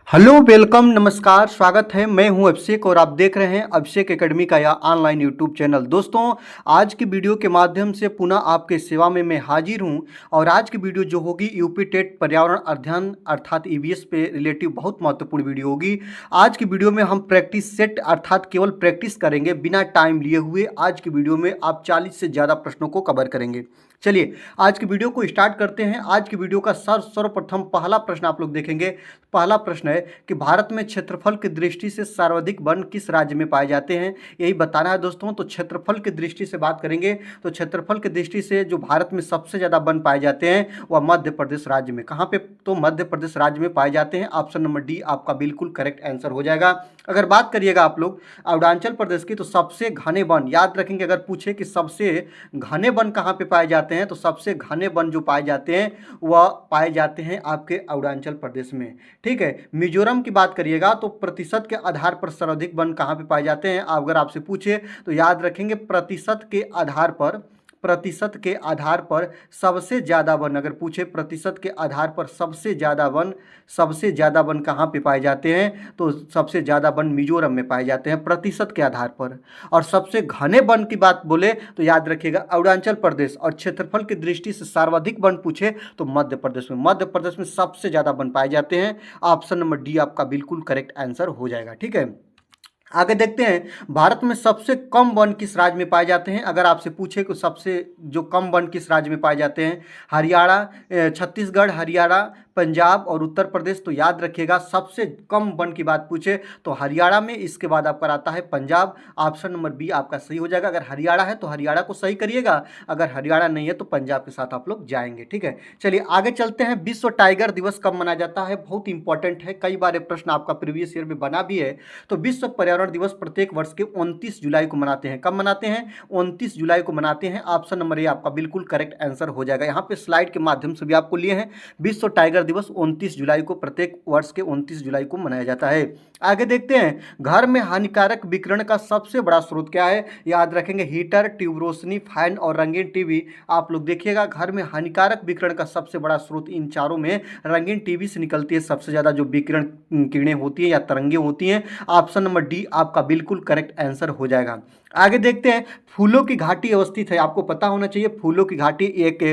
Hello welcome नमस्कार स्वागत है। मैं हूं अभिषेक और आप देख रहे हैं अभिषेक एकेडमी का यह ऑनलाइन यूट्यूब चैनल। दोस्तों, आज की वीडियो के माध्यम से पुनः आपके सेवा में मैं हाजिर हूं और आज की वीडियो जो होगी यूपी टेट पर्यावरण अध्ययन अर्थात ईवीएस पे रिलेटिव बहुत महत्वपूर्ण वीडियो होगी। आज की वीडियो में हम प्रैक्टिस सेट अर्थात केवल प्रैक्टिस करेंगे बिना टाइम लिए हुए। आज की वीडियो में आप 40 से ज़्यादा प्रश्नों को कवर करेंगे। चलिए आज की वीडियो को स्टार्ट करते हैं। आज की वीडियो का सर्वप्रथम पहला प्रश्न आप लोग देखेंगे। पहला प्रश्न है कि भारत में क्षेत्रफल की दृष्टि से सर्वाधिक वन किस राज्य में पाए जाते हैं, यही बताना है दोस्तों। तो क्षेत्रफल की दृष्टि से बात करेंगे तो क्षेत्रफल की दृष्टि से जो भारत में सबसे ज़्यादा वन पाए जाते हैं वह मध्य प्रदेश राज्य में। कहाँ पे? तो मध्य प्रदेश राज्य में पाए जाते हैं। ऑप्शन नंबर डी आपका बिल्कुल करेक्ट आंसर हो जाएगा। अगर बात करिएगा आप लोग अरुणाचल प्रदेश की, तो सबसे घने वन याद रखेंगे। अगर पूछे कि सबसे घने वन कहाँ पे पाए जाते हैं, तो सबसे घने वन जो पाए जाते हैं वह पाए जाते हैं आपके अरुणाचल प्रदेश में। ठीक है। मिजोरम की बात करिएगा तो प्रतिशत के आधार पर सर्वाधिक वन कहाँ पे पाए जाते हैं, अगर आपसे पूछे तो याद रखेंगे प्रतिशत के आधार पर सबसे ज़्यादा वन, अगर पूछे प्रतिशत के आधार पर सबसे ज़्यादा वन कहाँ पे पाए जाते हैं, तो सबसे ज़्यादा वन मिजोरम में पाए जाते हैं प्रतिशत के आधार पर। और सबसे घने वन की बात बोले तो याद रखिएगा अरुणाचल प्रदेश। और क्षेत्रफल की दृष्टि से सर्वाधिक वन पूछे तो मध्य प्रदेश में सबसे ज़्यादा वन पाए जाते हैं। ऑप्शन नंबर डी आपका बिल्कुल करेक्ट आंसर हो जाएगा। ठीक है। आगे देखते हैं भारत में सबसे कम वन किस राज्य में पाए जाते हैं। अगर आपसे पूछे कि सबसे जो कम वन किस राज्य में पाए जाते हैं, हरियाणा, छत्तीसगढ़, हरियाणा, पंजाब और उत्तर प्रदेश, तो याद रखिएगा सबसे कम वन की बात पूछे तो हरियाणा में, इसके बाद आपका आता है पंजाब। ऑप्शन नंबर बी आपका सही हो जाएगा। अगर हरियाणा है तो हरियाणा को सही करिएगा, अगर हरियाणा नहीं है तो पंजाब के साथ आप लोग जाएंगे। ठीक है। चलिए आगे चलते हैं। विश्व टाइगर दिवस कब मनाया जाता है, बहुत इंपॉर्टेंट है, कई बार ये प्रश्न आपका प्रीवियस ईयर में बना भी है। तो विश्व पर्यावरण दिवस प्रत्येक वर्ष के 29 जुलाई को मनाते हैं। कब मनाते हैं? 29 जुलाई को मनाते हैं। ऑप्शन नंबर ए आपका बिल्कुल करेक्ट आंसर हो जाएगा। यहाँ पे स्लाइड के माध्यम से भी आपको लिए हैं। विश्व टाइगर दिवस 29 जुलाई को, प्रत्येक वर्ष के 29 जुलाई को मनाया जाता है। आगे देखते हैं घर में हानिकारक विकिरण का सबसे बड़ा स्रोत क्या है। याद रखेंगे हीटर, ट्यूब रोशनी, फैन और रंगीन टीवी। आप लोग देखिएगा घर में हानिकारक विकिरण का सबसे बड़ा स्रोत इन चारों में रंगीन टीवी से निकलती है सबसे ज़्यादा जो विकिरण किरणें होती हैं या तरंगे होती हैं। ऑप्शन नंबर डी आपका बिल्कुल करेक्ट आंसर हो जाएगा। आगे देखते हैं फूलों की घाटी अवस्थित है। आपको पता होना चाहिए फूलों की घाटी एक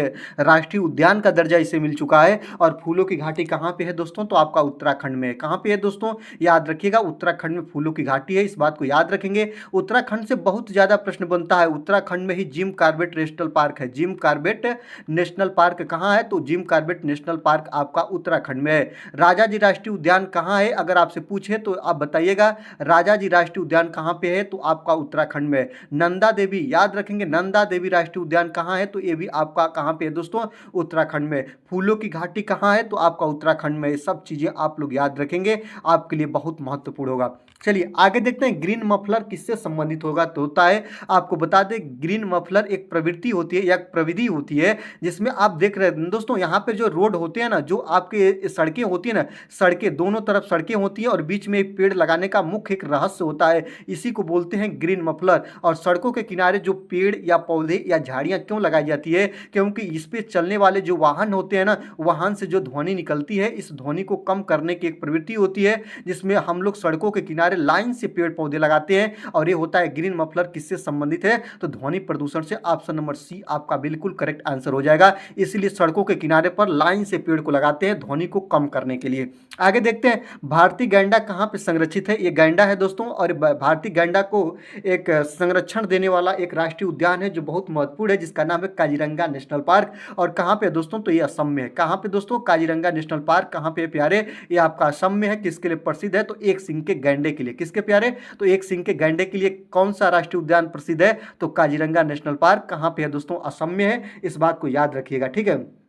राष्ट्रीय उद्यान का दर्जा इसे मिल चुका है। और फूलों की घाटी कहाँ पे है दोस्तों, तो आपका उत्तराखंड में है। कहाँ पे है दोस्तों, याद रखिएगा उत्तराखंड में फूलों की घाटी है, इस बात को याद रखेंगे। उत्तराखंड से बहुत ज़्यादा प्रश्न बनता है। उत्तराखंड में ही जिम कॉर्बेट नेशनल पार्क है। जिम कॉर्बेट नेशनल पार्क कहाँ है, तो जिम कॉर्बेट नेशनल पार्क आपका उत्तराखंड में है। राजा जी राष्ट्रीय उद्यान कहाँ है, अगर आपसे पूछे तो आप बताइएगा राजा जी राष्ट्रीय उद्यान कहाँ पे है, तो आपका उत्तराखंड में। नंदा देवी, याद रखेंगे नंदा देवी राष्ट्रीय उद्यान कहाँ है, तो ये भी आपका कहाँ पे है दोस्तों, उत्तराखंड में। फूलों की घाटी कहाँ है, तो आपका उत्तराखंड में। ये सब चीजें आप लोग याद रखेंगे, आपके लिए बहुत महत्वपूर्ण होगा। चलिए आगे देखते हैं ग्रीन मफलर किससे संबंधित होगा, तो होता है आपको बता दें ग्रीन मफलर एक प्रवृत्ति होती है या प्रविधि होती है जिसमें आप देख रहे हैं दोस्तों यहाँ पे जो रोड होते हैं ना, जो आपके सड़कें होती है ना, सड़कें दोनों तरफ सड़कें होती हैं और बीच में एक पेड़ लगाने का मुख्य एक रहस्य होता है, इसी को बोलते हैं ग्रीन मफलर। और सड़कों के किनारे जो पेड़ या पौधे या झाड़ियाँ क्यों लगाई जाती है, क्योंकि इस पे चलने वाले जो वाहन होते हैं ना, वाहन से जो ध्वनि निकलती है, इस ध्वनि को कम करने की एक प्रवृत्ति होती है जिसमें हम लोग सड़कों के किनारे लाइन से पेड़ पौधे लगाते हैं। और ये होता है ग्रीन मफलर किससे संबंधित है, तो ध्वनि प्रदूषण से। ऑप्शन नंबर सी आपका बिल्कुल करेक्ट आंसर हो जाएगा। इसलिए सड़कों के किनारे पर लाइन से पेड़ को लगाते हैं ध्वनि को कम करने के लिए। आगे देखते हैं भारतीय गैंडा कहाँ पे संरक्षित है। ये गैंडा है दोस्तों, और भारतीय गैंडा को एक संरक्षण देने वाला एक राष्ट्रीय उद्यान है जो बहुत महत्वपूर्ण है, जिसका नाम है काजीरंगा नेशनल पार्क। और कहाँ पे दोस्तों, तो ये असम में है। कहाँ पे दोस्तों, काजीरंगा नेशनल पार्क कहाँ पे प्यारे, ये आपका असम में है। किसके लिए प्रसिद्ध है, तो एक सिंह के गैंडे के लिए। किसके प्यारे, तो एक सिंह के गैंडे के लिए कौन सा राष्ट्रीय उद्यान प्रसिद्ध है, तो काजीरंगा नेशनल पार्क कहाँ पे है दोस्तों, असम में है। इस बात को याद रखिएगा। ठीक है।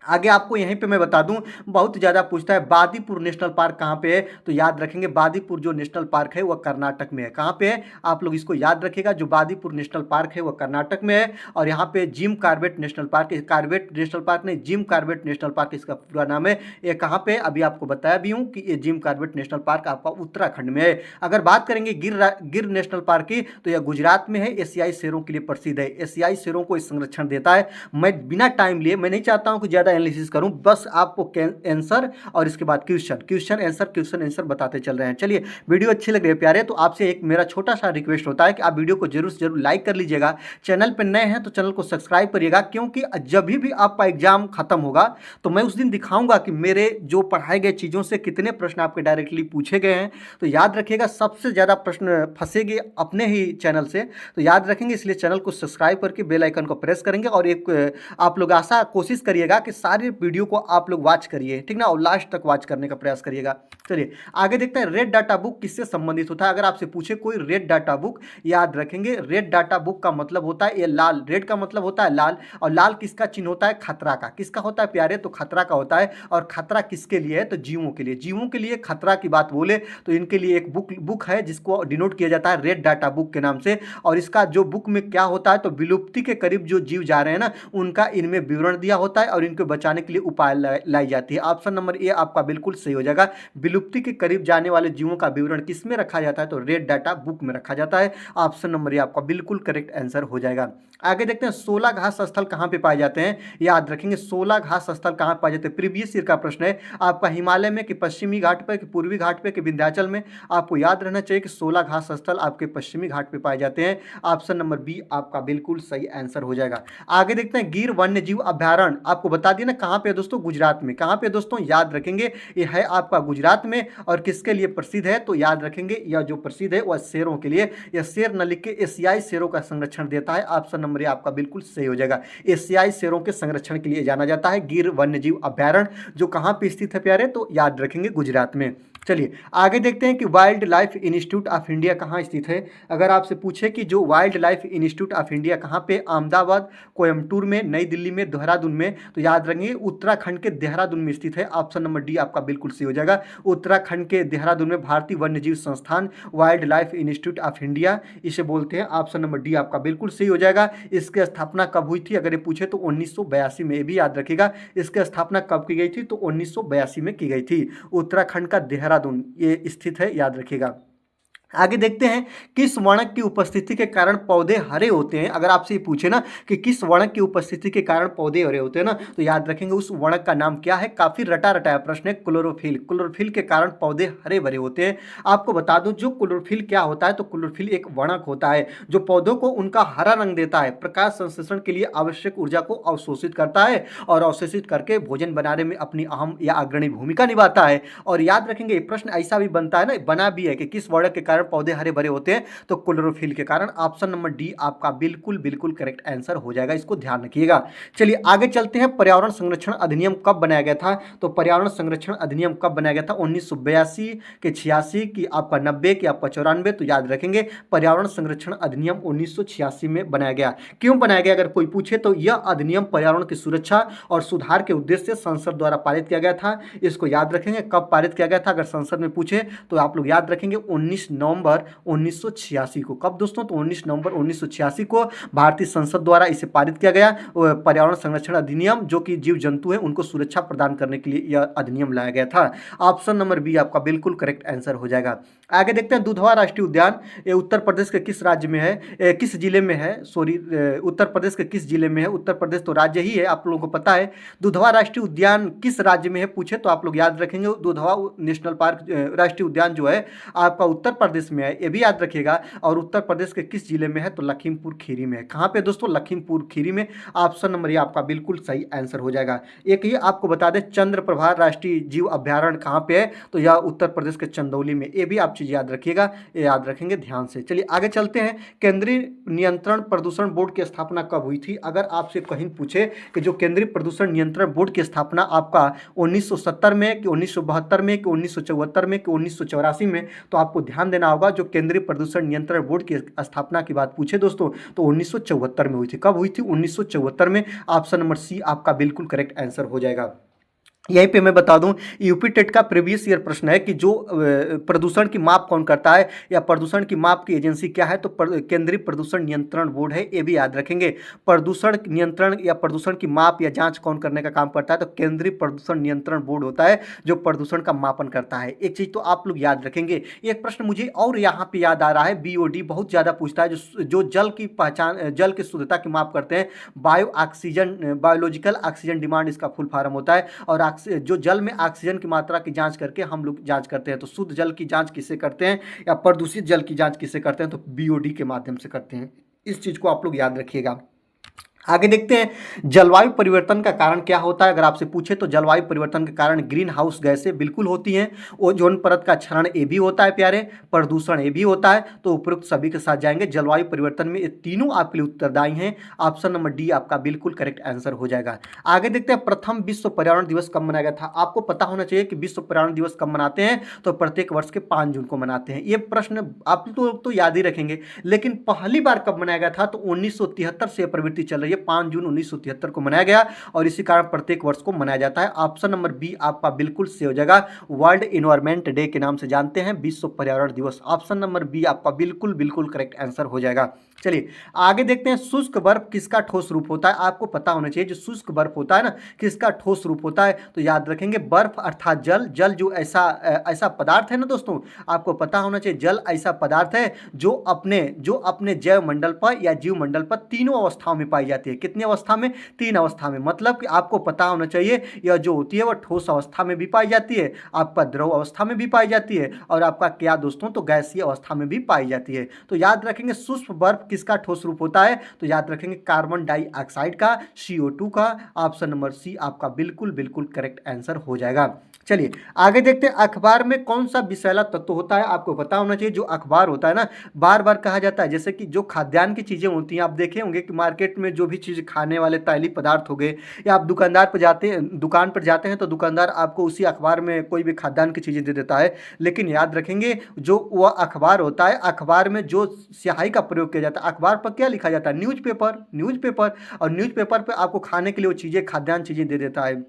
आगे आपको यहीं पे मैं बता दूं, बहुत ज़्यादा पूछता है बादीपुर नेशनल पार्क कहाँ पे है, तो याद रखेंगे बादीपुर जो नेशनल पार्क है वह कर्नाटक में है। कहाँ पे है, आप लोग इसको याद रखिएगा, जो बादीपुर नेशनल पार्क है वह कर्नाटक में है। और यहाँ पे Jim Corbett national park, Corbett national park नहीं, जिम कॉर्बेट नेशनल पार्क इसका पूरा नाम है। ये कहाँ पे, अभी आपको बताया भी हूँ कि ये जिम कॉर्बेट नेशनल पार्क आपका उत्तराखंड में है। अगर बात करेंगे गिर नेशनल पार्क की, तो यह गुजरात में है। एशियाई शेरों के लिए प्रसिद्ध है, एशियाई शेरों को संरक्षण देता है। मैं बिना टाइम लिए, मैं नहीं चाहता हूँ कि ज़्यादा ज़्यादा एनालिसिस करूँ, बस आपको आंसर और इसके बाद क्वेश्चन आंसर बताते चल रहे हैं। चलिए, वीडियो अच्छी लग रही है प्यारे, तो आपसे एक मेरा छोटा सा रिक्वेस्ट होता है कि आप वीडियो को जरूर से जरूर लाइक कर लीजिएगा। चैनल पर नए हैं तो चैनल को सब्सक्राइब करिएगा, क्योंकि जब भी आपका एग्जाम खत्म होगा तो मैं उस दिन दिखाऊंगा कि मेरे जो पढ़ाए गए चीज़ों से कितने प्रश्न आपके डायरेक्टली पूछे गए हैं। तो याद रखिएगा, सबसे ज़्यादा प्रश्न फंसेंगे अपने ही चैनल से, तो याद रखेंगे, इसलिए चैनल को सब्सक्राइब करके बेल आइकन को प्रेस करेंगे। और एक आप लोग आशा कोशिश करिएगा कि सारी वीडियो को आप लोग वॉच करिए, ठीक ना, और लास्ट तक वॉच करने का प्रयास करिएगा। चलिए आगे देखते हैं, रेड डाटा बुक किससे संबंधित होता है। अगर आपसे पूछे कोई रेड डाटा बुक, याद रखेंगे रेड डाटा बुक का मतलब होता है ये लाल, रेड का मतलब होता है लाल, और लाल किसका चिन्ह होता है, खतरा का। किसका होता है प्यारे, तो खतरा का होता है। और खतरा किसके लिए है, तो जीवों के लिए। जीवों के लिए खतरा की बात बोले तो इनके लिए एक बुक है जिसको डिनोट किया जाता है रेड डाटा बुक के नाम से। और इसका जो बुक में क्या होता है, तो विलुप्ति के करीब जो जीव जा रहे हैं ना, उनका इनमें विवरण दिया होता है और इनको बचाने के लिए उपाय लाई जाती है। ऑप्शन नंबर ए आपका बिल्कुल सही हो जाएगा। विलुप्ति के करीब जाने वाले जीवों का विवरण किस में रखा जाता है, तो रेड डाटा बुक में रखा जाता है। ऑप्शन नंबर ए आपका बिल्कुल करेक्ट आंसर हो जाएगा। आगे देखते हैं, 16 घास स्थल कहाँ पे पाए जाते हैं। याद रखेंगे 16 घास स्थल कहाँ पाए जाते हैं। प्रीवियस ईयर का प्रश्न है आपका, हिमालय में कि पश्चिमी घाट पे कि पूर्वी घाट पे कि विंध्याचल में। आपको याद रहना चाहिए कि 16 घास स्थल आपके पश्चिमी घाट पे पाए जाते हैं। ऑप्शन नंबर बी आपका बिल्कुल सही आंसर हो जाएगा। आगे देखते हैं, गिर वन्य जीव अभ्यारण्य आपको बता दिया ना कहाँ पे है दोस्तों, गुजरात में। कहाँ पे दोस्तों, याद रखेंगे ये है आपका गुजरात में। और किसके लिए प्रसिद्ध है, तो याद रखेंगे यह जो प्रसिद्ध है वह शेरों के लिए। यह शेर न लिख के एशियाई शेरों का संरक्षण देता है। ऑप्शन नंबर ए आपका बिल्कुल सही हो जाएगा। एशियाई शेरों के संरक्षण के लिए जाना जाता है गिर वन्य जीव अभ्यारण्य, जो कहाँ पे स्थित है प्यारे, तो याद रखेंगे गुजरात में। चलिए आगे देखते हैं कि wild life institute of India कहाँ स्थित है। अगर आपसे पूछे कि जो wild life institute of India कहाँ पे, अहमदाबाद, कोयम्बटूर में, नई दिल्ली में, देहरादून में, तो याद रखेंगे उत्तराखंड के देहरादून में स्थित है। ऑप्शन नंबर डी आपका बिल्कुल सही हो जाएगा। उत्तराखंड के देहरादून में भारतीय वन्यजीव संस्थान wild life institute of India इसे बोलते हैं। ऑप्शन नंबर डी आपका बिल्कुल सही हो जाएगा। इसकी स्थापना कब हुई थी, अगर ये पूछे तो 1982 में। ये भी याद रखिएगा, इसकी स्थापना कब की गई थी, तो 1982 में की गई थी। उत्तराखंड का देहरादून ये स्थित है, याद रखिएगा। आगे देखते हैं, किस वर्णक की उपस्थिति के कारण पौधे हरे होते हैं। अगर आपसे ये पूछे ना कि किस वर्णक की उपस्थिति के कारण पौधे हरे होते हैं ना, तो याद रखेंगे उस वर्णक का नाम क्या है। काफी रटा रटाया प्रश्न है, क्लोरोफिल। क्लोरोफिल के कारण पौधे हरे भरे होते हैं। आपको बता दूं जो क्लोरोफिल क्या होता है, तो क्लोरोफिल एक वर्णक होता है जो पौधों को उनका हरा रंग देता है, प्रकाश संश्लेषण के लिए आवश्यक ऊर्जा को अवशोषित करता है और अवशोषित करके भोजन बनाने में अपनी अहम या अग्रणी भूमिका निभाता है। और याद रखेंगे ये प्रश्न ऐसा भी बनता है ना, बना भी है कि किस वर्णक के कारण पौधे हरे भरे होते हैं, तो क्लोरोफिल के कारण। ऑप्शन नंबर डी आपका बिल्कुल करेक्ट आंसर हो जाएगा, इसको ध्यान रखिएगा। चलिए आगे चलते हैं, पर्यावरण संरक्षण अधिनियम कब बनाया गया था। तो पर्यावरण संरक्षण अधिनियम कब बनाया गया था, 1982 के 86 की आपका 90 की आपका 94। तो याद रखेंगे पर्यावरण संरक्षण अधिनियम 1986 में बनाया गया। क्यों बनाया गया, अगर कोई पूछे तो यह अधिनियम पर्यावरण की सुरक्षा और सुधार के उद्देश्य से संसद द्वारा पारित किया गया था। इसको याद रखेंगे कब पारित किया गया था, अगर संसद में पूछे तो आप लोग याद रखेंगे 19 नवंबर 1986 को। कब दोस्तों, तो 19 नवंबर 1986 को भारतीय संसद द्वारा इसे पारित किया गया। पर्यावरण संरक्षण अधिनियम, जो कि जीव जंतु हैं उनको सुरक्षा प्रदान करने के लिए यह अधिनियम लाया गया था। ऑप्शन नंबर बी आपका बिल्कुल करेक्ट आंसर हो जाएगा। आगे देखते हैं, दुधवा राष्ट्रीय उद्यान ये उत्तर प्रदेश के किस राज्य में है, किस जिले में है, सॉरी उत्तर प्रदेश के किस जिले में है। उत्तर प्रदेश तो राज्य ही है, आप लोगों को पता है। दुधवा राष्ट्रीय उद्यान किस राज्य में है पूछे तो आप लोग याद रखेंगे दुधवा नेशनल पार्क राष्ट्रीय उद्यान जो है आपका उत्तर प्रदेश में है, ये भी याद रखिएगा। और उत्तर प्रदेश के किस जिले में है, तो लखीमपुर खीरी में है। कहाँ पे दोस्तों, लखीमपुर खीरी में। ऑप्शन नंबर ये आपका बिल्कुल सही आंसर हो जाएगा। एक ये आपको बता दें, चंद्रप्रभा राष्ट्रीय जीव अभ्यारण्य कहाँ पे है, तो यह उत्तर प्रदेश के चंदौली में। ये भी आप चीज याद रखिएगा, ये याद रखेंगे ध्यान से। चलिए आगे चलते हैं, केंद्रीय नियंत्रण प्रदूषण बोर्ड की स्थापना कब हुई थी। अगर आपसे कहीं पूछे कि जो केंद्रीय प्रदूषण नियंत्रण बोर्ड की स्थापना आपका 1970 में कि 1972 में कि 1974 में कि 1984 में, तो आपको ध्यान देना होगा जो केंद्रीय प्रदूषण नियंत्रण बोर्ड की स्थापना की बात पूछे दोस्तों, तो 1974 में हुई थी। कब हुई थी, 1974 में। ऑप्शन नंबर सी आपका बिल्कुल करेक्ट आंसर हो जाएगा। यहीं पे मैं बता दूं, यूपी टेट का प्रीवियस ईयर प्रश्न है कि जो प्रदूषण की माप कौन करता है या प्रदूषण की माप की एजेंसी क्या है, तो केंद्रीय प्रदूषण नियंत्रण बोर्ड है, ये भी याद रखेंगे। प्रदूषण नियंत्रण या प्रदूषण की माप या जांच कौन करने का काम करता है, तो केंद्रीय प्रदूषण नियंत्रण बोर्ड होता है जो प्रदूषण का मापन करता है। एक चीज तो आप लोग याद रखेंगे। एक प्रश्न मुझे और यहाँ पे याद आ रहा है, बीओडी बहुत ज्यादा पूछता है, जो जल की पहचान, जल की शुद्धता की माप करते हैं, बायोलॉजिकल ऑक्सीजन डिमांड इसका फुल फॉर्म होता है। और जो जल में ऑक्सीजन की मात्रा की जांच करके हम लोग जांच करते हैं, तो शुद्ध जल की जांच किससे करते हैं या प्रदूषित जल की जांच किससे करते हैं, तो बीओडी के माध्यम से करते हैं। इस चीज को आप लोग याद रखिएगा। आगे देखते हैं, जलवायु परिवर्तन का कारण क्या होता है। अगर आपसे पूछे तो जलवायु परिवर्तन के कारण ग्रीन हाउस गैसें बिल्कुल होती हैं, ओजोन परत का क्षरण ये भी होता है प्यारे, प्रदूषण ये भी होता है। तो उपरोक्त सभी के साथ जाएंगे। जलवायु परिवर्तन में ये तीनों आपके लिए उत्तरदायी हैं। ऑप्शन नंबर डी आपका बिल्कुल करेक्ट आंसर हो जाएगा। आगे देखते हैं, प्रथम विश्व पर्यावरण दिवस कब मनाया गया था। आपको पता होना चाहिए कि विश्व पर्यावरण दिवस कब मनाते हैं, तो प्रत्येक वर्ष के 5 जून को मनाते हैं। ये प्रश्न आप तो याद ही रखेंगे, लेकिन पहली बार कब मनाया गया था, तो 1973 से प्रवृत्ति चल रही है, 5 जून 1973 को मनाया गया और इसी कारण प्रत्येक वर्ष को मनाया जाता है। ऑप्शन नंबर बी आपका बिल्कुल सही हो जाएगा। वर्ल्ड एनवायरमेंट डे के नाम से जानते हैं विश्व पर्यावरण दिवस। ऑप्शन नंबर बी आपका बिल्कुल बिल्कुल करेक्ट आंसर हो जाएगा। चलिए आगे देखते हैं, शुष्क बर्फ किसका ठोस रूप होता है। आपको पता होना चाहिए जो शुष्क बर्फ होता है ना, किसका ठोस रूप होता है, तो याद रखेंगे बर्फ अर्थात जल। जल जो ऐसा पदार्थ है ना दोस्तों, आपको पता होना चाहिए जल ऐसा पदार्थ है जो अपने जैव मंडल पर या जीव मंडल पर तीनों अवस्थाओं में पाई जाती है। कितनी अवस्था में, 3 अवस्था में। मतलब कि आपको पता होना चाहिए यह जो होती है वह ठोस अवस्था में भी पाई जाती है, आपका द्रव अवस्था में भी पाई जाती है, और आपका क्या दोस्तों, तो गैसीय अवस्था में भी पाई जाती है। तो याद रखेंगे शुष्क बर्फ किसका ठोस रूप होता है, तो याद रखेंगे कार्बन डाइऑक्साइड का, CO2 का। ऑप्शन नंबर सी आपका बिल्कुल बिल्कुल करेक्ट आंसर हो जाएगा। चलिए आगे देखते हैं, अखबार में कौन सा विषैला तत्व होता है। आपको पता होना चाहिए जो अखबार होता है ना, बार बार कहा जाता है, जैसे कि जो खाद्यान्न की चीजें होती हैं, आप देखे होंगे कि मार्केट में जो भी चीज खाने वाले तैलीय पदार्थ हो गए, या आप दुकान पर जाते हैं तो दुकानदार आपको उसी अखबार में कोई भी खाद्यान्न की चीजें दे देता है। लेकिन याद रखेंगे जो वह अखबार होता है, अखबार में जो स्याही का प्रयोग किया जाता है, अखबार पर क्या लिखा जाता है, न्यूज़पेपर। और न्यूज़पेपर पर आपको खाने के लिए वो चीजें, खाद्यान्न चीजें दे देता है।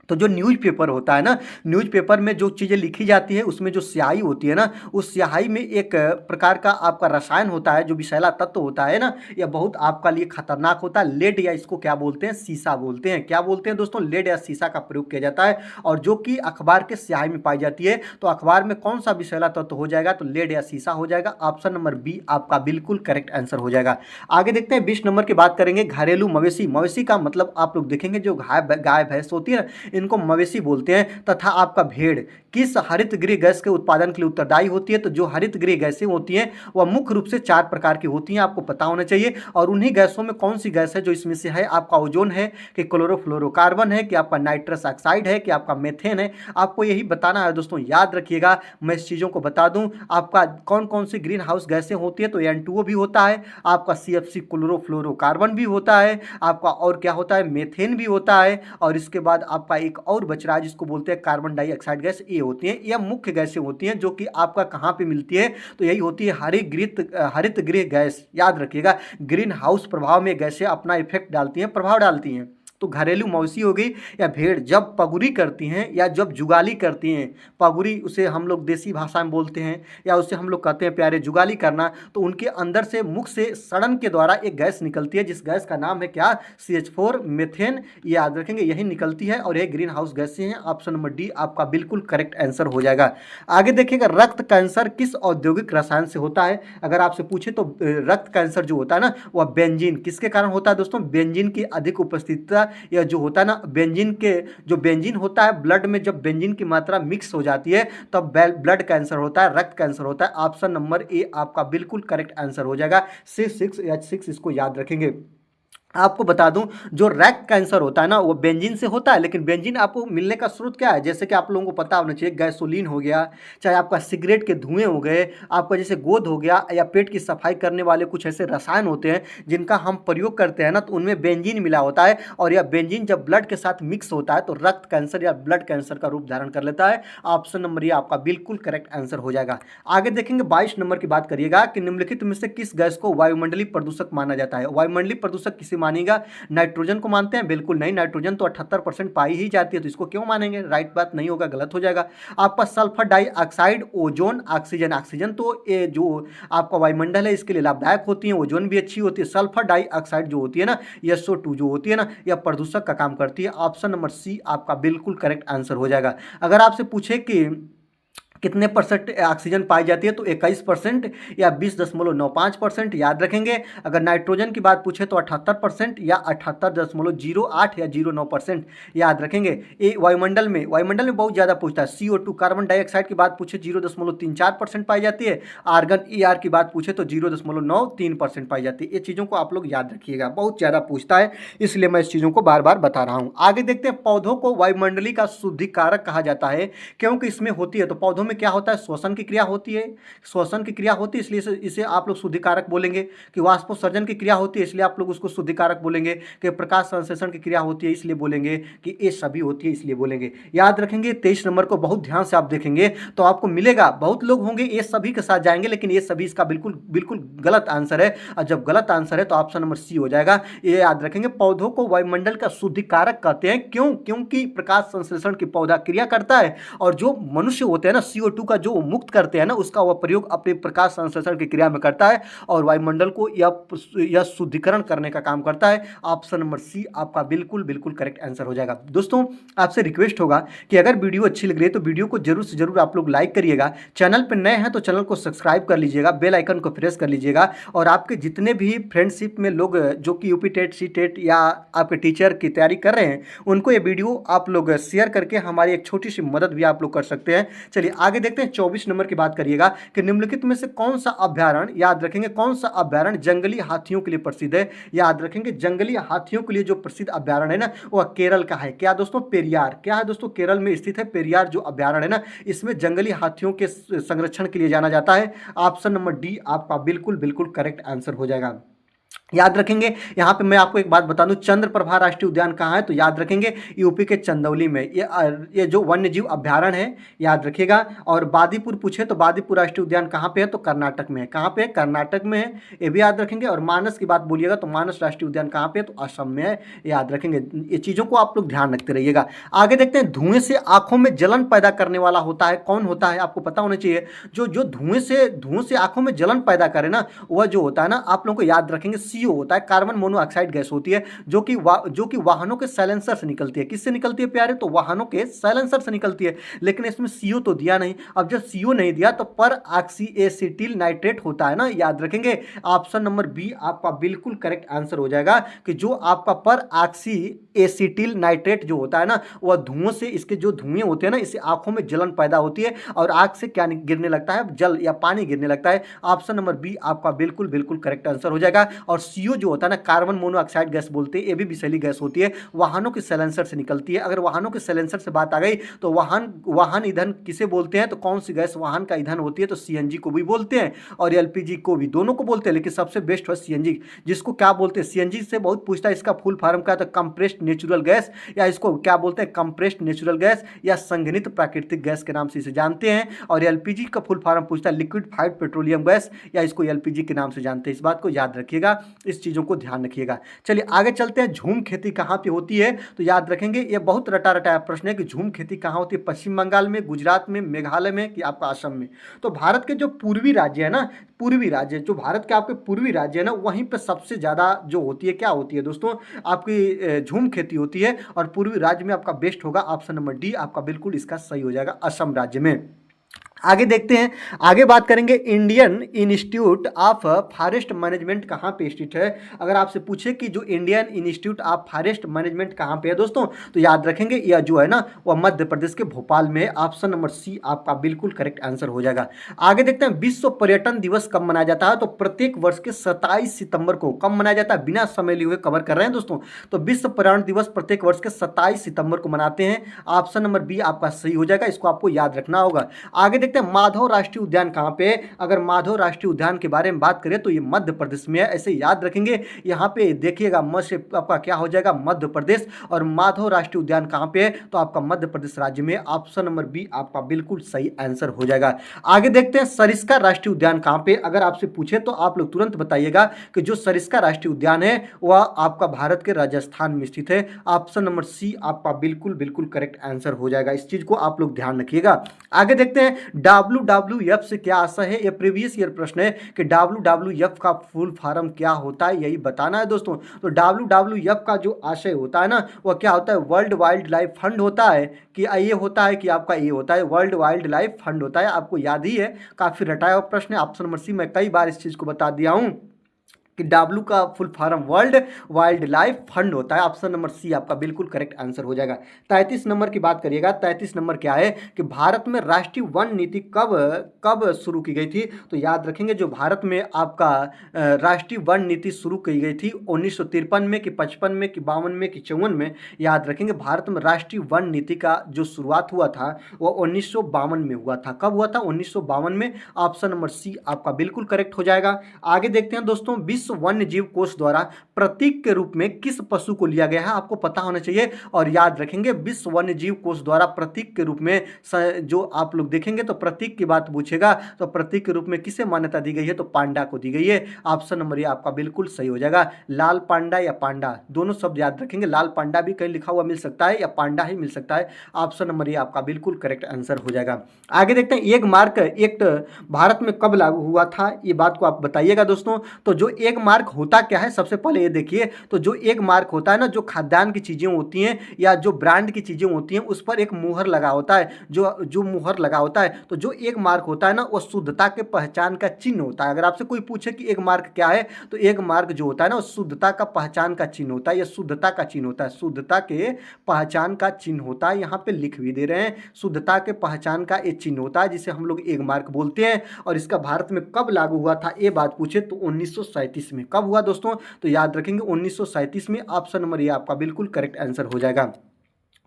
तो जो न्यूज़पेपर होता है ना, न्यूज़पेपर में जो चीज़ें लिखी जाती है उसमें जो स्याही होती है ना, उस स्याही में एक प्रकार का आपका रसायन होता है जो विषैला तत्व होता है ना, यह बहुत आपका लिए खतरनाक होता है। लेड, या इसको क्या बोलते हैं, सीसा बोलते हैं। क्या बोलते हैं दोस्तों, लेड या सीसा का प्रयोग किया जाता है, और जो कि अखबार के स्याही में पाई जाती है। तो अखबार में कौन सा विषैला तत्व हो जाएगा, तो लेड या सीसा हो जाएगा। ऑप्शन नंबर बी आपका बिल्कुल करेक्ट आंसर हो जाएगा। आगे देखते हैं 20 नंबर की बात करेंगे, घरेलू मवेशी। मवेशी का मतलब आप लोग देखेंगे जो गाय भैंस होती है ना, इनको मवेशी बोलते हैं। तथा आपका भेड़ किस हरित गृह गैस के उत्पादन के लिए उत्तरदायी होती है, तो जो हरित गृह गैसें होती हैं वह मुख्य रूप से 4 प्रकार की होती हैं, आपको पता होना चाहिए। और उन्हीं गैसों में कौन सी गैस है जो इसमें से है, आपका ओजोन है कि क्लोरोफ्लोरोकार्बन है कि आपका नाइट्रस ऑक्साइड है कि आपका मेथेन है। आपको यही बताना है दोस्तों, याद रखिएगा। मैं इस चीज़ों को बता दूं, आपका कौन कौन सी ग्रीन हाउस गैसें होती है, तो N2O भी होता है, आपका CFC क्लोरोफ्लोरोकार्बन भी होता है, आपका और क्या होता है, मेथेन भी होता है, और इसके बाद आपका एक और बच रहा है जिसको बोलते हैं कार्बन डाइऑक्साइड गैस। ये होती हैं, यह मुख्य गैसें होती हैं जो कि आपका कहाँ पे मिलती है, तो यही होती है हरित गृह गैस। याद रखिएगा, ग्रीन हाउस प्रभाव में गैसें अपना इफेक्ट डालती हैं, प्रभाव डालती हैं। तो घरेलू मवेशी हो गई या भेड़ जब पगुरी करती हैं या जब जुगाली करती हैं, पगुरी उसे हम लोग देसी भाषा में बोलते हैं या उसे हम लोग कहते हैं प्यारे जुगाली करना, तो उनके अंदर से मुख से सड़न के द्वारा एक गैस निकलती है जिस गैस का नाम है क्या, CH4 मेथेन। ये याद रखेंगे, यही निकलती है और ये ग्रीन हाउस गैसें हैं। ऑप्शन नंबर डी आपका बिल्कुल करेक्ट आंसर हो जाएगा। आगे देखिएगा, रक्त कैंसर किस औद्योगिक रसायन से होता है। अगर आपसे पूछे तो रक्त कैंसर जो होता है ना, वह बेंजीन किसके कारण होता है दोस्तों, बेंजीन की अधिक उपस्थिति, यह जो होता है ना बेंजीन होता है ब्लड में, जब बेंजीन की मात्रा मिक्स हो जाती है तब ब्लड कैंसर होता है, रक्त कैंसर होता है। ऑप्शन नंबर ए आपका बिल्कुल करेक्ट आंसर हो जाएगा। C6H6 इसको याद रखेंगे। आपको बता दूं, जो रैक कैंसर होता है ना वो बेंजीन से होता है, लेकिन बेंजीन आपको मिलने का स्रोत क्या है, जैसे कि आप लोगों को पता होना चाहिए, गैसोलीन हो गया, चाहे आपका सिगरेट के धुएं हो गए, आपका जैसे गोद हो गया, या पेट की सफाई करने वाले कुछ ऐसे रसायन होते हैं जिनका हम प्रयोग करते हैं ना, तो उनमें बेंजीन मिला होता है, और यह बेंजीन जब ब्लड के साथ मिक्स होता है तो रक्त कैंसर या ब्लड कैंसर का रूप धारण कर लेता है। ऑप्शन नंबर ये आपका बिल्कुल करेक्ट आंसर हो जाएगा। आगे देखेंगे 22 नंबर की बात करिएगा कि निम्नलिखित में से किस गैस को वायुमंडलीय प्रदूषक माना जाता है। वायुमंडलीय प्रदूषक किसे मानेगा? नाइट्रोजन को मानते हैं? बिल्कुल नहीं, नाइट्रोजन तो 78% पाई ही जाती है, तो इसको क्यों मानेंगे? राइट बात नहीं होगा, गलत हो जाएगा। आपका sulphur dioxide, ozone, oxygen. Oxygen तो ये जो आपका वायुमंडल है इसके लिए लाभदायक होती है, ओजोन भी अच्छी होती है। सल्फर डाइऑक्साइड जो होती है ना, SO2 जो होती है ना, यह प्रदूषक का काम करती है। ऑप्शन नंबर सी आपका बिल्कुल करेक्ट आंसर हो जाएगा। अगर आपसे पूछे कि कितने परसेंट ऑक्सीजन पाई जाती है तो 21% या 20.95% याद रखेंगे। अगर नाइट्रोजन की बात पूछे तो 78% या 78.08 या 09% याद रखेंगे। ये वायुमंडल में बहुत ज़्यादा पूछता है। CO2 कार्बन डाइऑक्साइड की बात पूछे 0.34% पाई जाती है। आर्गन ER की बात पूछे तो 0.93% पाई जाती है। ये चीज़ों को आप लोग याद रखिएगा, बहुत ज़्यादा पूछता है, इसलिए मैं इस चीज़ों को बार बार बता रहा हूँ। आगे देखते हैं, पौधों को वायुमंडली का शुद्धिकारक कहा जाता है क्योंकि इसमें होती है, तो पौधों में क्या होता है? श्वसन की क्रिया होती है, श्वसन की क्रिया होती है, इसलिए इसे आप लोग शुद्धिकारक बोलेंगे। कि वाष्पोत्सर्जन की क्रिया होती है, इसलिए आप लोग उसको शुद्धिकारक बोलेंगे। कि प्रकाश संश्लेषण की क्रिया होती है, इसलिए बोलेंगे। कि ये सभी होती है, इसलिए बोलेंगे। याद रखेंगे 23 नंबर को बहुत ध्यान से आप देखेंगे तो आपको मिलेगा। बहुत लोग होंगे ये सभी के साथ जाएंगे, लेकिन ये सभी इसका बिल्कुल बिल्कुल गलत आंसर है। और जब गलत आंसर है तो ऑप्शन नंबर सी हो जाएगा। ये याद रखेंगे, पौधों को वायुमंडल का शुद्धिकारक कहते हैं। क्यों? क्योंकि प्रकाश संश्लेषण की पौधा क्रिया करता है, और जो मनुष्य होते हैं ना, CO2 का जो मुक्त करते हैं ना, उसका वह प्रयोग अपने प्रकाश संश्लेषण की क्रिया में करता है, और वायुमंडल को यह शुद्धिकरण करने का काम करता है। ऑप्शन नंबर सी आपका बिल्कुल बिल्कुल करेक्ट आंसर हो जाएगा। दोस्तों, आपसे रिक्वेस्ट होगा कि अगर वीडियो अच्छी लग रही है तो वीडियो को जरूर से जरूर आप लोग लाइक करिएगा। चैनल पर नए हैं तो चैनल को सब्सक्राइब कर लीजिएगा, बेल आइकन को प्रेस कर लीजिएगा। और आपके जितने भी फ्रेंडशिप में लोग जो कि यूपी टेट, सी टेट या आपके टीचर की तैयारी कर रहे हैं, उनको ये वीडियो आप लोग शेयर करके हमारी एक छोटी सी मदद भी आप लोग कर सकते हैं। चलिए आगे देखते हैं। 24 नंबर की बात करिएगा कि निम्नलिखित में से कौन सा अभ्यारण्य, याद रखेंगे, कौन सा अभ्यारण्य जंगली हाथियों के लिए प्रसिद्ध है? याद रखेंगे, जंगली हाथियों के लिए जो प्रसिद्ध अभ्यारण्य है ना, वह केरल का है। क्या दोस्तों? पेरियार। क्या है दोस्तों? केरल में स्थित है पेरियार जो अभ्यारण्य है ना, इसमें जंगली हाथियों के संरक्षण के लिए जाना जाता है। ऑप्शन नंबर डी आपका बिल्कुल बिल्कुल करेक्ट आंसर हो जाएगा। याद रखेंगे, यहाँ पे मैं आपको एक बात बता दूं, चंद्रप्रभा राष्ट्रीय उद्यान कहाँ है? तो याद रखेंगे यूपी के चंदौली में। ये जो वन्य जीव अभ्यारण्य है, याद रखिएगा। और बादीपुर पूछे तो बादीपुर राष्ट्रीय उद्यान कहाँ पे है? तो कर्नाटक में है। कहाँ पे है? कर्नाटक में है, ये भी याद रखेंगे। और मानस की बात बोलिएगा तो मानस राष्ट्रीय उद्यान कहाँ पे है? तो असम में है, याद रखेंगे। ये चीज़ों को आप लोग ध्यान रखते रहिएगा। आगे देखते हैं, धुएं से आंखों में जलन पैदा करने वाला होता है, कौन होता है? आपको पता होना चाहिए। जो धुएं से आंखों में जलन पैदा करे ना, वह जो होता है ना, आप लोगों को याद रखेंगे, CO होता है, कार्बन मोनोऑक्साइड गैस होती है, जो कि वाहनों के साइलेंसर से निकलती है। किससे निकलती है प्यारे? तो वाहनों के साइलेंसर से निकलती है। लेकिन इसमें CO तो दिया नहीं। अब जब CO नहीं दिया तो पर ऑक्सीएसिटिल नाइट्रेट होता है ना, याद रखेंगे। ऑप्शन नंबर बी आपका बिल्कुल करेक्ट आंसर हो जाएगा। कि जो आपका पर ऑक्सीएसिटिल नाइट्रेट जो होता है ना, वह धुओं से, इसके जो धुएं होते हैं ना, इससे आंखों में जलन पैदा होती है, और आंख से क्या गिरने लगता है? जल या पानी गिरने लगता है। ऑप्शन नंबर बी आपका बिल्कुल बिल्कुल करेक्ट आंसर हो जाएगा। और CO जो होता है ना, कार्बन मोनोऑक्साइड गैस बोलते हैं, ये भी विषैली गैस होती है, वाहनों के साइलेंसर से निकलती है। अगर वाहनों के साइलेंसर से बात आ गई तो वाहन ईंधन किसे बोलते हैं? तो कौन सी गैस वाहन का ईंधन होती है? तो CNG को भी बोलते हैं और LPG को भी, दोनों को बोलते हैं, लेकिन सबसे बेस्ट है CNG। जिसको क्या बोलते हैं? CNG से बहुत पूछता है, इसका फुल फॉर्म क्या है? तो कंप्रेस्ड नेचुरल गैस, या इसको क्या बोलते हैं? कंप्रेस्ड नेचुरल गैस, या संघनित प्राकृतिक गैस के नाम से इसे जानते हैं। और LPG का फुल फॉर्म पूछता है लिक्विफाइड पेट्रोलियम गैस, या इसको LPG के नाम से जानते हैं। इस बात को याद रखिएगा, इस चीज़ों को ध्यान रखिएगा। चलिए आगे चलते हैं। झूम खेती कहाँ पे होती है? तो याद रखेंगे, ये बहुत रटा रटाया प्रश्न है कि झूम खेती कहाँ होती है? पश्चिम बंगाल में, गुजरात में, मेघालय में, कि आपका असम में? तो भारत के जो पूर्वी राज्य है ना, पूर्वी राज्य जो भारत के आपके पूर्वी राज्य है ना, वहीं पे सबसे ज़्यादा जो होती है, क्या होती है दोस्तों? आपकी झूम खेती होती है। और पूर्वी राज्य में आपका बेस्ट होगा ऑप्शन नंबर डी आपका बिल्कुल इसका सही हो जाएगा, असम राज्य में। आगे देखते हैं, आगे बात करेंगे, Indian institute of forest management कहाँ पे स्थित है? अगर आपसे पूछे कि जो Indian institute of forest management कहाँ पे है दोस्तों, तो याद रखेंगे यह जो है ना, वह मध्य प्रदेश के भोपाल में है। ऑप्शन नंबर सी आपका बिल्कुल करेक्ट आंसर हो जाएगा। आगे देखते हैं, विश्व पर्यटन दिवस कब मनाया जाता है? तो प्रत्येक वर्ष के 27 सितंबर को। कब मनाया जाता है? बिना समय लिए हुए कवर कर रहे हैं दोस्तों। तो विश्व पर्यावरण दिवस प्रत्येक वर्ष के 27 सितंबर को मनाते हैं। ऑप्शन नंबर बी आपका सही हो जाएगा, इसको आपको याद रखना होगा। आगे देखते हैं माधव राष्ट्रीय उद्यान कहाँ पे है। अगर माधव राष्ट्रीय उद्यान के बारे में बात करें तो ये मध्य प्रदेश में है, ऐसे याद रखेंगे। यहाँ पे देखिएगा मध्य आपका क्या हो जाएगा, मध्य प्रदेश। और माधव राष्ट्रीय उद्यान कहाँ पे है, तो आपका मध्य प्रदेश राज्य में। ऑप्शन नंबर बी आपका बिल्कुल सही आंसर हो जाएगा। आगे देखते हैं सरिस्का राष्ट्रीय उद्यान कहाँ पे। अगर आपसे पूछे तो आप लोग तुरंत बताइएगा कि जो सरिस्का राष्ट्रीय उद्यान है वह आपका भारत के राजस्थान में स्थित है। ऑप्शन नंबर सी आपका बिल्कुल बिल्कुल करेक्ट आंसर हो जाएगा। इस चीज को आप लोग ध्यान रखिएगा। आगे देखते हैं WWF से क्या आशय है। यह प्रीवियस ईयर प्रश्न है कि WWF का फुल फॉर्म क्या होता है, यही बताना है दोस्तों। तो WWF का जो आशय होता है ना, वह क्या होता है, वर्ल्ड वाइल्ड लाइफ फंड होता है कि ये होता है कि आपका ये होता है वर्ल्ड वाइल्ड लाइफ फंड होता है। आपको याद ही है, काफी रटाया हुआ प्रश्न है। ऑप्शन नंबर सी, मैं कई बार इस चीज को बता दिया हूं कि W का full form world wild life fund होता है। ऑप्शन नंबर सी आपका बिल्कुल करेक्ट आंसर हो जाएगा। 33 नंबर की बात करिएगा। 33 नंबर क्या है कि भारत में राष्ट्रीय वन नीति कब शुरू की गई थी। तो याद रखेंगे जो भारत में आपका राष्ट्रीय वन नीति शुरू की गई थी 1953 में कि 55 में कि 52 में कि 54 में। याद रखेंगे भारत में राष्ट्रीय वन नीति का जो शुरुआत हुआ था वह 1952 में हुआ था। कब हुआ था, 1952 में। ऑप्शन नंबर सी आपका बिल्कुल करेक्ट हो जाएगा। आगे देखते हैं दोस्तों, विश्व वन्य जीव कोष द्वारा प्रतीक के रूप में किस पशु को लिया गया है, आपको पता होना चाहिए। और याद रखेंगे विश्व वन्य जीव कोष द्वारा प्रतीक के रूप में जो आप लोग देखेंगे तो प्रतीक की बात पूछेगा तो प्रतीक के रूप में किसे मान्यता दी गई है, तो पांडा को दी गई है। ऑप्शन नंबर ये आपका बिल्कुल सही हो जाएगा। लाल पांडा या पांडा, दोनों शब्द याद रखेंगे। लाल पांडा भी कहीं लिखा हुआ मिल सकता है या पांडा ही मिल सकता है। ऑप्शन नंबर ये आपका बिल्कुल करेक्ट आंसर हो जाएगा। आगे देखते हैं एक मार्क एक्ट भारत में कब लागू हुआ था, ये बात को आप बताइएगा दोस्तों। तो जो एक मार्क होता क्या है, सबसे पहले ये देखिए। तो जो एक मार्क होता है ना, जो खाद्यान्न की चीजें होती हैं या जो ब्रांड की चीजें होती हैं उस पर एक मुहर लगा होता है। जो मुहर लगा होता है, तो जो एक मार्क होता है ना वो शुद्धता के पहचान का चिन्ह होता है। अगर आपसे कोई पूछे कि एक मार्क क्या है, तो एक मार्क जो होता है ना वो शुद्धता का पहचान का चिन्ह होता है या शुद्धता का चिन्ह होता है। शुद्धता के पहचान का चिन्ह होता है, यहाँ पे लिख भी दे रहे हैं। शुद्धता के पहचान का एक चिन्ह होता है जिसे हम लोग एक मार्क बोलते हैं। और इसका भारत में कब लागू हुआ था ये बात पूछे तो 1937 में। कब हुआ दोस्तों, तो याद रखेंगे 1937 में। ऑप्शन नंबर ये आपका बिल्कुल करेक्ट आंसर हो जाएगा।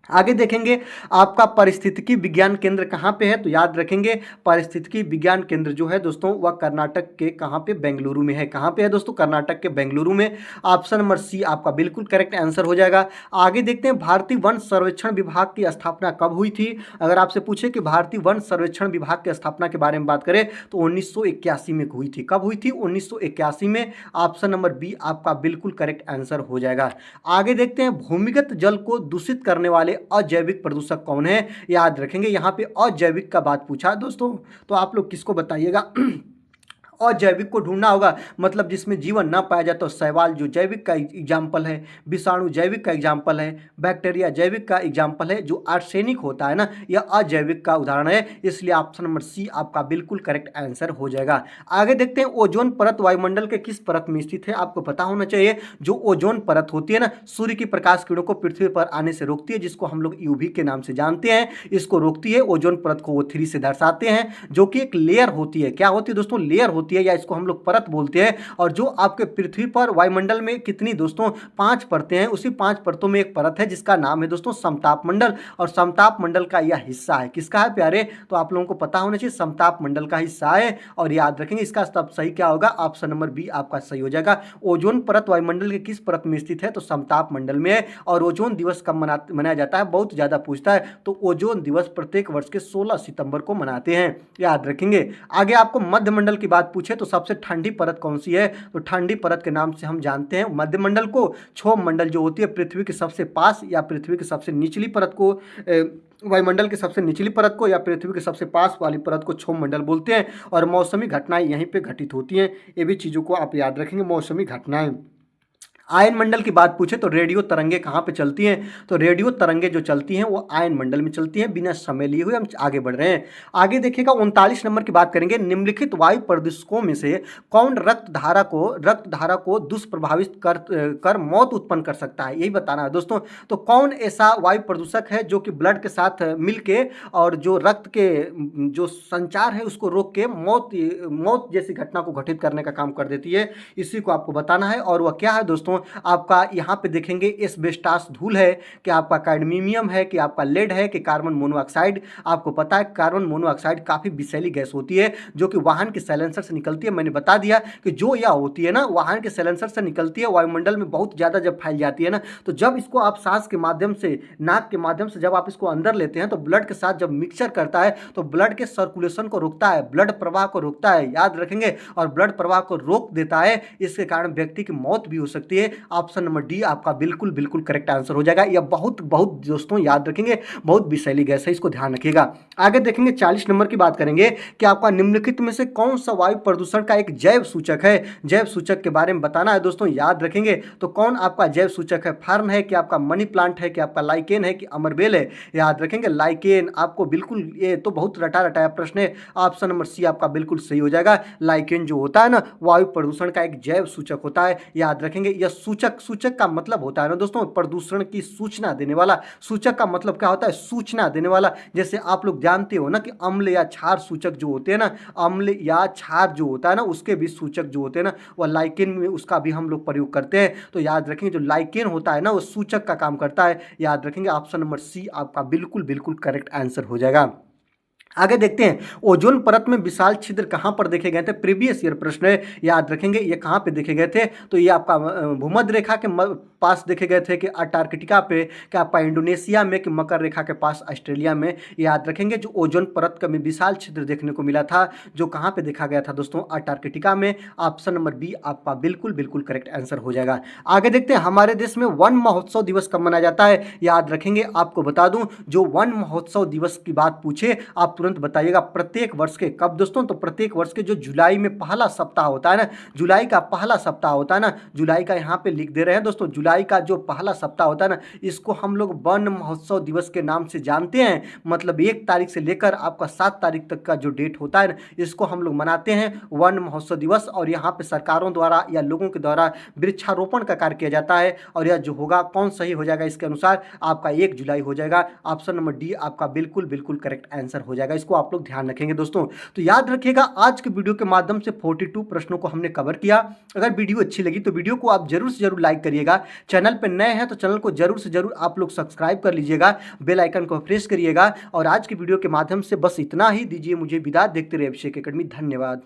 आगे देखेंगे आपका पारिस्थितिकी विज्ञान केंद्र कहाँ पे है, तो याद रखेंगे पारिस्थितिकी विज्ञान केंद्र जो है दोस्तों वह कर्नाटक के कहाँ पे, बेंगलुरु में है। कहाँ पे है दोस्तों, कर्नाटक के बेंगलुरु में। ऑप्शन नंबर सी आपका बिल्कुल करेक्ट आंसर हो जाएगा। आगे देखते हैं भारतीय वन सर्वेक्षण विभाग की स्थापना कब हुई थी। अगर आपसे पूछे कि भारतीय वन सर्वेक्षण विभाग की स्थापना के बारे में बात करें तो 1981 में हुई थी। कब हुई थी, 1981 में। ऑप्शन नंबर बी आपका बिल्कुल करेक्ट आंसर हो जाएगा। आगे देखते हैं भूमिगत जल को दूषित करने वाले अजैविक प्रदूषक कौन है। याद रखेंगे यहाँ पे अजैविक का बात पूछा दोस्तों, तो आप लोग किसको बताइएगा। अजैविक को ढूंढना होगा, मतलब जिसमें जीवन ना पाया जाता। तो शैवाल जो जैविक का एग्जाम्पल है, विषाणु जैविक का एग्जाम्पल है, बैक्टीरिया जैविक का एग्जाम्पल है, जो आर्सेनिक होता है ना यह अजैविक का उदाहरण है। इसलिए ऑप्शन नंबर सी आपका बिल्कुल करेक्ट आंसर हो जाएगा। आगे देखते हैं ओजोन परत वायुमंडल के किस परत में स्थित है, आपको पता होना चाहिए। जो ओजोन परत होती है ना, सूर्य की प्रकाश किरणों को पृथ्वी पर आने से रोकती है, जिसको हम लोग यूवी के नाम से जानते हैं। इसको रोकती है। ओजोन परत को O3 से दर्शाते हैं, जो कि एक लेयर होती है। क्या होती है दोस्तों, लेयर होती है, या इसको हम लोग परत बोलते हैं। और जो आपके पृथ्वी पर वायुमंडल में कितनी दोस्तों 5 परतें हैं, उसी 5 परतों में एक परत है जिसका नाम है दोस्तों समताप मंडल। और समताप मंडल का यह हिस्सा है, किसका है प्यारे, तो आप लोगों को पता होना चाहिए समताप मंडल का हिस्सा है। और याद रखेंगे इसका तब सही क्या होगा, ऑप्शन नंबर बी आपका सही हो जाएगा। ओजोन परत वायुमंडल के किस परत में स्थित है, तो समताप मंडल में है। और ओजोन दिवस कब मनाया जाता है, बहुत ज्यादा पूछता है। तो ओजोन दिवस प्रत्येक वर्ष के 16 सितंबर को मनाते हैं, याद रखेंगे। आगे आपको मध्य मंडल की बात पूछे तो सबसे ठंडी परत कौन सी है, तो ठंडी परत के नाम से हम जानते हैं मध्य मंडल को। क्षोभ मंडल जो होती है पृथ्वी के सबसे पास या पृथ्वी की सबसे निचली परत को, वायुमंडल की सबसे निचली परत को या पृथ्वी के सबसे पास वाली परत को क्षोभ मंडल बोलते हैं। और मौसमी घटनाएं यहीं पे घटित होती हैं, ये भी चीज़ों को आप याद रखेंगे, मौसमी घटनाएं। आयन मंडल की बात पूछे तो रेडियो तरंगे कहाँ पे चलती हैं, तो रेडियो तरंगे जो चलती हैं वो आयन मंडल में चलती हैं। बिना समय लिए हुए हम आगे बढ़ रहे हैं। आगे देखिएगा 39 नंबर की बात करेंगे। निम्नलिखित वायु प्रदूषकों में से कौन रक्त धारा को दुष्प्रभावित कर मौत उत्पन्न कर सकता है, यही बताना है दोस्तों। तो कौन ऐसा वायु प्रदूषक है जो कि ब्लड के साथ मिलके और जो रक्त के जो संचार है उसको रोक के मौत जैसी घटना को घटित करने का काम कर देती है, इसी को आपको बताना है। और वह क्या है दोस्तों, दोस्तों, आपका यहाँ पे देखेंगे एस्बेस्टास धूल है, कि आपका कैडमियम है, कि आपका लेड है, कि कार्बन मोनोऑक्साइड। आपको पता है कार्बन मोनोऑक्साइड काफ़ी विषैली गैस होती है जो कि वाहन के साइलेंसर से निकलती है। मैंने बता दिया कि जो यह होती है ना, वाहन के साइलेंसर से निकलती है, वायुमंडल में बहुत ज़्यादा जब फैल जाती है ना, तो जब इसको आप सांस के माध्यम से, नाक के माध्यम से जब आप इसको अंदर लेते हैं तो ब्लड के साथ जब मिक्सचर करता है तो ब्लड के सर्कुलेशन को रोकता है, ब्लड प्रवाह को रोकता है, याद रखेंगे, और ब्लड प्रवाह को रोक देता है। इसके कारण व्यक्ति की मौत भी हो सकती है। ऑप्शन नंबर डी आपका बिल्कुल बिल्कुल करेक्ट आंसर हो जाएगा। यह बहुत बहुत दोस्तों याद रखेंगे, बहुत विषैली गैस है, इसको ध्यान रखिएगा। आगे देखेंगे 40 नंबर की बात करेंगे कि आपका निम्नलिखित में से कौन सा वायु प्रदूषण का एक जैव सूचक है। जैव सूचक के बारे में बताना है दोस्तों, याद रखेंगे। तो कौन आपका जैव सूचक है? फर्न है, कि आपका मनी प्लांट है, कि आपका लाइकेन है, कि अमरबेल है? याद रखेंगे लाइकेन। आपको बिल्कुल, ये तो बहुत रटा रटाया प्रश्न है। ऑप्शन नंबर सी आपका बिल्कुल सही हो जाएगा। लाइकेन जो होता है ना, वायु प्रदूषण का एक जैव सूचक होता है, याद रखेंगे। यह सूचक, सूचक का मतलब होता है ना दोस्तों, प्रदूषण की सूचना देने वाला। सूचक का मतलब क्या होता है? सूचना देने वाला। जैसे आप लोग जानते हो ना कि अम्ल या क्षार सूचक जो होते हैं ना, अम्ल या क्षार जो होता है ना, उसके भी सूचक जो होते हैं ना, वह लाइकेन में उसका भी हम लोग प्रयोग करते हैं। तो याद रखेंगे जो लाइकेन होता है ना, वो सूचक का काम करता है। याद रखेंगे ऑप्शन नंबर सी आपका बिल्कुल बिल्कुल करेक्ट आंसर हो जाएगा। आगे देखते हैं, ओजोन परत में विशाल छिद्र कहां पर देखे गए थे? प्रीवियस ईयर प्रश्न है, याद रखेंगे। ये कहां पे देखे गए थे? तो ये आपका भूमध्य रेखा के पास देखे गए थे, कि अंटार्कटिका पे, कि आपका इंडोनेशिया में, कि मकर रेखा के पास ऑस्ट्रेलिया में। याद रखेंगे जो ओजोन परत का में विशाल छिद्र देखने को मिला था, जो कहां पे देखा गया था दोस्तों? अंटार्कटिका में। ऑप्शन नंबर बी आपका बिल्कुल बिल्कुल करेक्ट आंसर हो जाएगा। आगे देखते हैं, हमारे देश में वन महोत्सव दिवस कब मनाया जाता है? याद रखेंगे, आपको बता दूं, जो वन महोत्सव दिवस की बात पूछे आप तुरंत बताइएगा प्रत्येक वर्ष के कब दोस्तों? तो प्रत्येक वर्ष के जो जुलाई में पहला सप्ताह होता है ना, जुलाई का पहला सप्ताह होता है ना, जुलाई का यहाँ पे लिख दे रहे हैं दोस्तों, जुलाई का जो पहला सप्ताह होता है ना, इसको हम लोग वन महोत्सव दिवस के नाम से जानते हैं। मतलब 1 तारीख से लेकर आपका 7 तारीख तक का जो डेट होता है ना, इसको हम लोग मनाते हैं वन महोत्सव दिवस। और यहाँ पे सरकारों द्वारा या लोगों के द्वारा वृक्षारोपण का कार्य किया जाता है। और यह जो होगा, कौन सही हो जाएगा इसके अनुसार? आपका 1 जुलाई हो जाएगा। ऑप्शन नंबर डी आपका बिल्कुल बिल्कुल करेक्ट आंसर हो जाएगा। इसको आप लोग ध्यान रखेंगे दोस्तों। तो याद रखिएगा, आज के वीडियो के माध्यम से 42 प्रश्नों को हमने कवर किया। अगर वीडियो अच्छी लगी तो वीडियो को आप जरूर से जरूर लाइक करिएगा। चैनल पर नए हैं तो चैनल को जरूर से जरूर आप लोग सब्सक्राइब कर लीजिएगा, बेल आइकन को प्रेस करिएगा। और आज की वीडियो के माध्यम से बस इतना ही, दीजिए मुझे विदा। देखते रहिए अभिषेक एकेडमी। धन्यवाद।